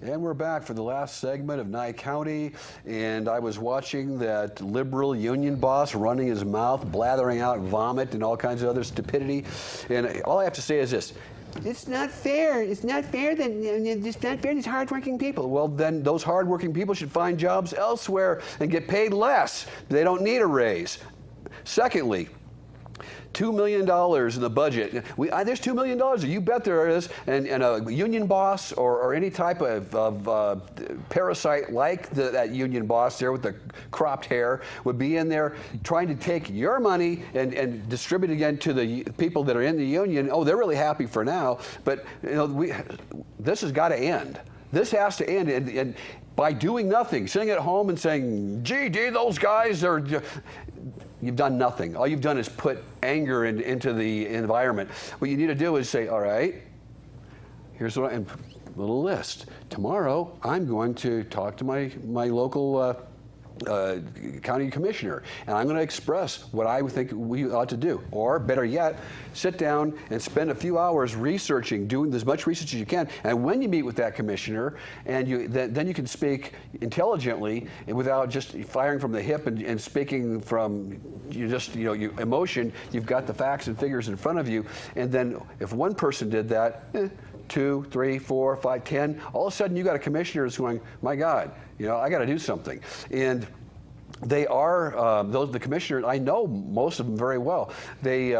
And we're back for the last segment of Nye County, and I was watching that liberal union boss running his mouth, blathering out vomit and all kinds of other stupidity. And all I have to say is this: it's not fair. It's not fair that it's not fair to these hardworking people. Well, then those hardworking people should find jobs elsewhere and get paid less. They don't need a raise. Secondly, $2 million in the budget. There's $2 million. You bet there is. And a union boss or any type of parasite like that union boss there with the cropped hair would be in there trying to take your money and distribute it again to the people that are in the union. Oh, they're really happy for now. But this has got to end. This has to end. And by doing nothing, sitting at home and saying, gee, those guys are... You've done nothing. All you've done is put anger into the environment. What you need to do is say, all right, here's what a little list. Tomorrow, I'm going to talk to my local county commissioner, and I'm going to express what I think we ought to do. Or better yet, sit down and spend a few hours researching, doing as much research as you can. And when you meet with that commissioner, and then you can speak intelligently and without just firing from the hip and speaking from your emotion. You've got the facts and figures in front of you. And then if one person did that, 2, 3, 4, 5, 10, all of a sudden you got a commissioner who's going, my God, I got to do something. And they are, the commissioners, I know most of them very well. They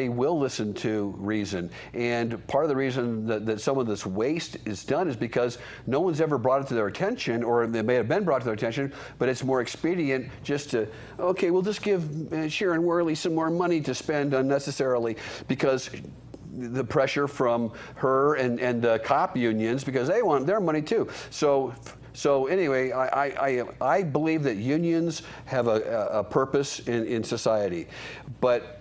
will listen to reason. And part of the reason that some of this waste is done is because no one's ever brought it to their attention, or they may have been brought to their attention, but it's more expedient just to, okay, we'll just give Sharon Worley some more money to spend unnecessarily, because the pressure from her and the cop unions, because they want their money too. So anyway, I believe that unions have a purpose in society, but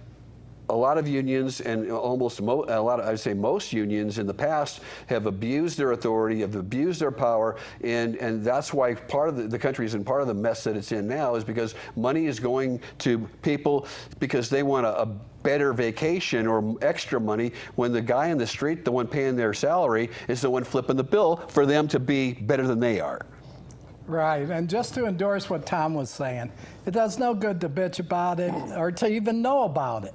a lot of unions, and I'd say most unions in the past, have abused their authority, have abused their power, and that's why part of the country is in part of the mess that it's in now, is because money is going to people because they want a better vacation or extra money, when the guy in the street, the one paying their salary, is the one flipping the bill for them to be better than they are. Right, and just to endorse what Tom was saying, it does no good to bitch about it or to even know about it.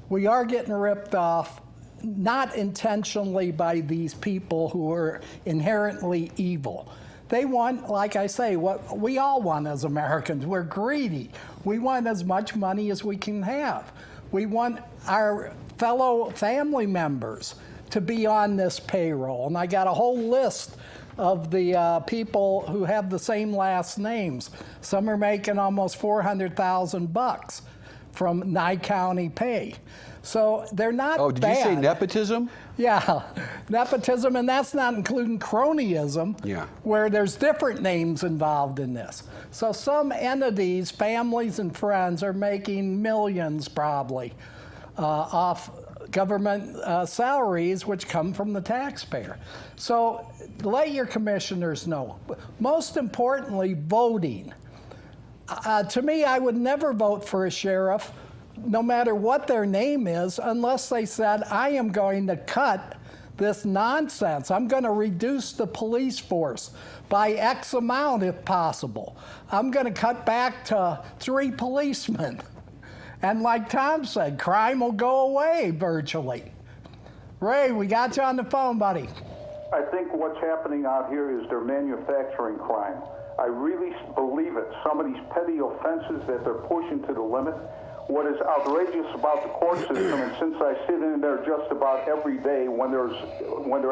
We are getting ripped off, not intentionally, by these people who are inherently evil. They want, like I say, what we all want as Americans. We're greedy. We want as much money as we can have. We want our fellow family members to be on this payroll. And I got a whole list of the people who have the same last names. Some are making almost $400,000 from Nye County pay. So they're not bad. Oh, did you say nepotism? Yeah, nepotism, and that's not including cronyism, where there's different names involved in this. So some entities, families and friends, are making millions probably off government salaries, which come from the taxpayer. So let your commissioners know. Most importantly, voting. To me, I would never vote for a sheriff, no matter what their name is, unless they said, I am going to cut this nonsense. I'm going to reduce the police force by X amount if possible. I'm going to cut back to 3 policemen. And like Tom said, crime will go away virtually. Ray, we got you on the phone, buddy. I think what's happening out here is they're manufacturing crime. I really believe it. Some of these petty offenses that they're pushing to the limit. What is outrageous about the court system, and since I sit in there just about every day when they're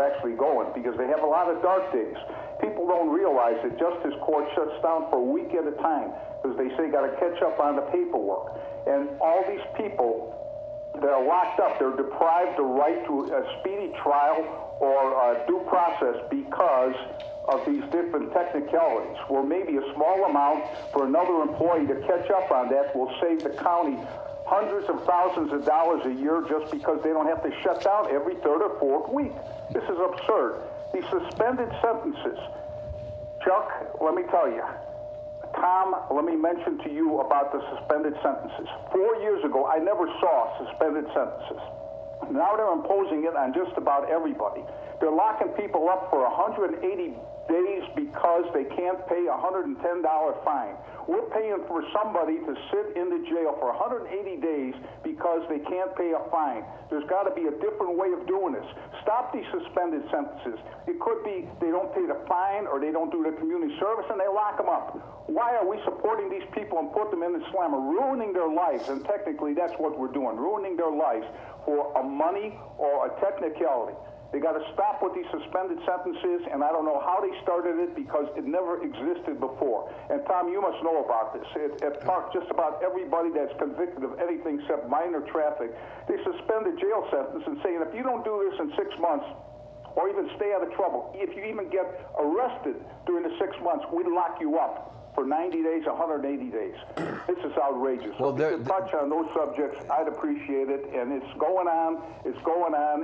actually going, because they have a lot of dark days. People don't realize that justice court shuts down for a week at a time because they say got to catch up on the paperwork. And all these people that are locked up, they're deprived the right to a speedy trial or due process because of these different technicalities, where maybe a small amount for another employee to catch up on that will save the county hundreds of thousands of dollars a year just because they don't have to shut down every 3rd or 4th week. This is absurd. These suspended sentences. Chuck, let me tell you. Tom, let me mention to you about the suspended sentences. 4 years ago, I never saw suspended sentences. Now they're imposing it on just about everybody. They're locking people up for 180 days because they can't pay a $110 fine. We're paying for somebody to sit in the jail for 180 days because they can't pay a fine. There's got to be a different way of doing this. Stop these suspended sentences. It could be they don't pay the fine or they don't do the community service and they lock them up. Why are we supporting these people and put them in the slammer, ruining their lives? And technically that's what we're doing, ruining their lives for a money or a technicality. They got to stop with these suspended sentences, and I don't know how they started it because it never existed before. And Tom, you must know about this. At Park, just about everybody that's convicted of anything except minor traffic, they suspend a jail sentence and saying if you don't do this in 6 months, or even stay out of trouble, if you even get arrested during the 6 months, we lock you up for 90 days, 180 days. This is outrageous. Well, if you could touch on those subjects, I'd appreciate it. And it's going on,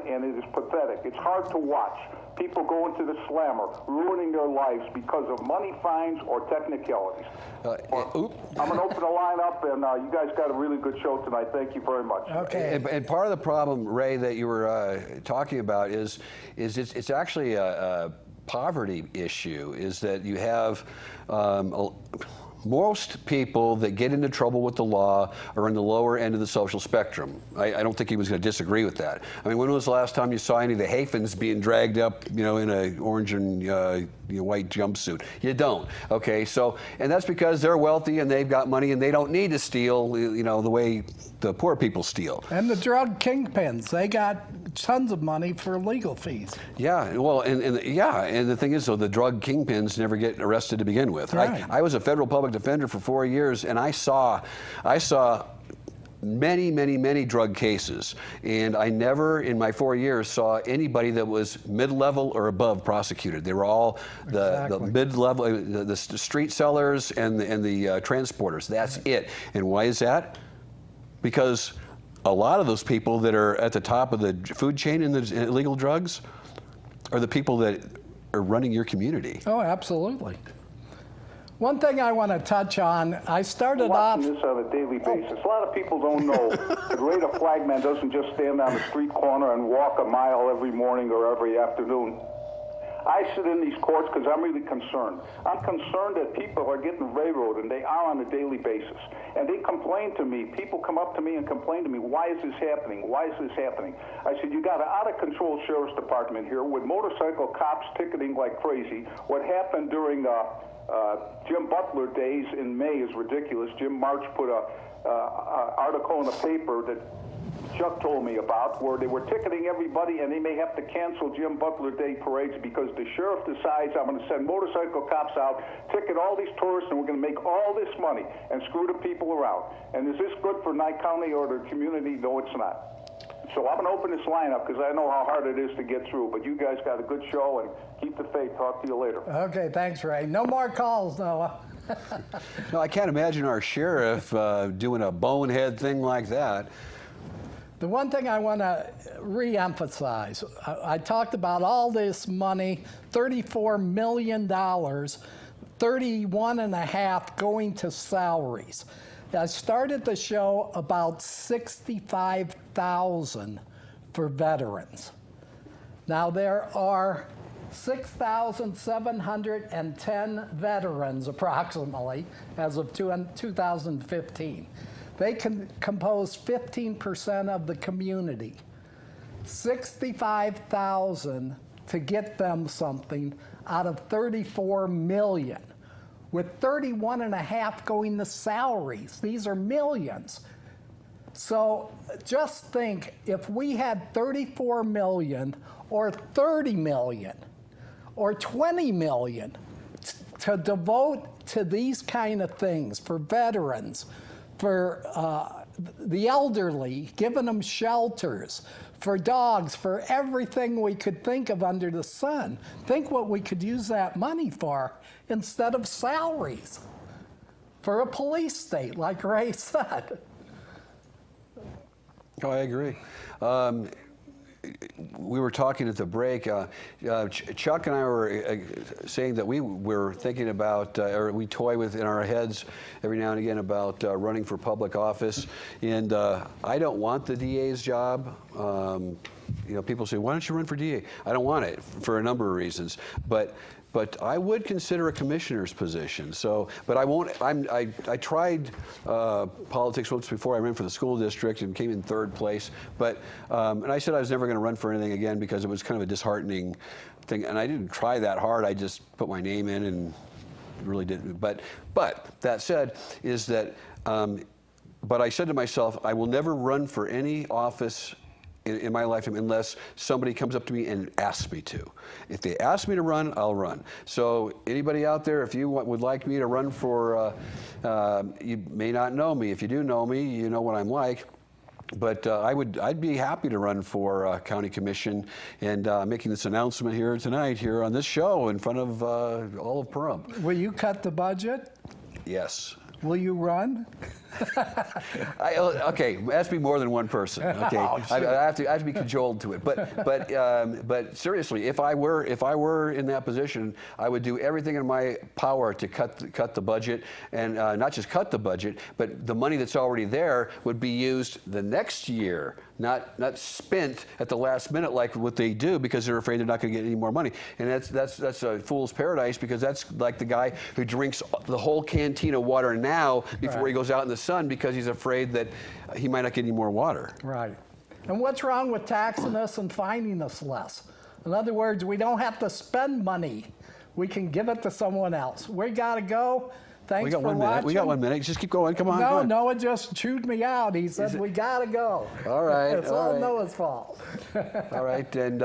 and it is pathetic. It's hard to watch. People go into the slammer, ruining their lives because of money fines or technicalities. I'm going to open the line up, and you guys got a really good show tonight. Thank you very much. Okay. And part of the problem, Ray, that you were talking about is it's actually a poverty issue, is that you have most people that get into trouble with the law are in the lower end of the social spectrum. I don't think he was going to disagree with that. I mean, when was the last time you saw any of the Hafens being dragged up, in an orange and white jumpsuit? You don't. Okay, so, and that's because they're wealthy and they've got money and they don't need to steal, the way the poor people steal. And the drug kingpins, they got tons of money for legal fees. Yeah, well, and the thing is, though, the drug kingpins never get arrested to begin with. Right. I was a federal public defender for 4 years, and I saw many drug cases, and I never in my 4 years saw anybody that was mid-level or above prosecuted. They were all the mid-level, the street sellers and the transporters. That's it. And why is that? Because a lot of those people that are at the top of the food chain in the illegal drugs are the people that are running your community. Oh, absolutely. One thing I want to touch on, I started off... watching this on a daily basis. A lot of people don't know that Raider Flagman doesn't just stand on the street corner and walk a mile every morning or every afternoon. I sit in these courts because I'm really concerned. I'm concerned that people are getting railroaded, and they are on a daily basis. And they complain to me. People come up to me and complain to me, why is this happening? Why is this happening? I said, you got an out-of-control sheriff's department here with motorcycle cops ticketing like crazy. What happened during Jim Butler days in May is ridiculous. Jim March put a article in the paper that Chuck told me about, where they were ticketing everybody and they may have to cancel Jim Butler Day parades because the sheriff decides I'm going to send motorcycle cops out, ticket all these tourists, and we're going to make all this money and screw the people around. And is this good for Nye County or the community? No, it's not. So I'm going to open this line up because I know how hard it is to get through. But you guys got a good show, and keep the faith. Talk to you later. Okay, thanks, Ray. No more calls, Noah. No, I can't imagine our sheriff doing a bonehead thing like that. The one thing I want to re-emphasize, I talked about all this money, $34 million, 31.5 going to salaries. I started the show about 65,000 for veterans. Now there are 6,710 veterans approximately as of 2015. They can compose 15% of the community. 65,000 to get them something out of 34 million, with 31.5 going to salaries. These are millions. So just think, if we had 34 million or 30 million or 20 million to devote to these kind of things for veterans, for the elderly, giving them shelters, for dogs, for everything we could think of under the sun. Think what we could use that money for instead of salaries for a police state, like Ray said. Oh, I agree. We were talking at the break. Chuck and I were saying that we were thinking about, or we toy with in our heads every now and again about running for public office. And I don't want the DA's job. You know, people say, why don't you run for DA? I don't want it for a number of reasons, but I would consider a commissioner's position. So, but I won't. I tried politics once before. I ran for the school district and came in 3rd place. But and I said I was never going to run for anything again because it was kind of a disheartening thing. And I didn't try that hard. I just put my name in and really didn't. But that said, is that. But I said to myself, I will never run for any office in my lifetime unless somebody comes up to me and asks me to. If they ask me to run, I'll run. So anybody out there, if you would like me to run for, you may not know me. If you do know me, you know what I'm like. But I'd be happy to run for county commission, and making this announcement here tonight, here on this show, in front of all of Pahrump. Will you cut the budget? Yes. Will you run? Okay, it has to be more than one person. Okay, Oh, I have to be cajoled to it. But seriously, if I were in that position, I would do everything in my power to cut the budget, and not just cut the budget, but the money that's already there would be used the next year, not spent at the last minute like what they do because they're afraid they're not going to get any more money. And that's a fool's paradise, because that's like the guy who drinks the whole canteen of water now before he goes out in the sun because he's afraid that he might not get any more water. Right. And what's wrong with taxing us and fining us less? In other words, we don't have to spend money. We can give it to someone else. We got to go. Thanks for watching. We got 1 minute. Just keep going. Come on. No, Noah just chewed me out. He said, we got to go. All right. It's all Noah's fault. All right. And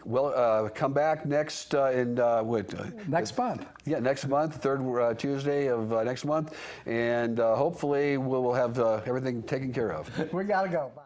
well, come back next next month. Yeah, next month, 3rd Tuesday of next month, and hopefully we'll have everything taken care of. We got to go. Bye.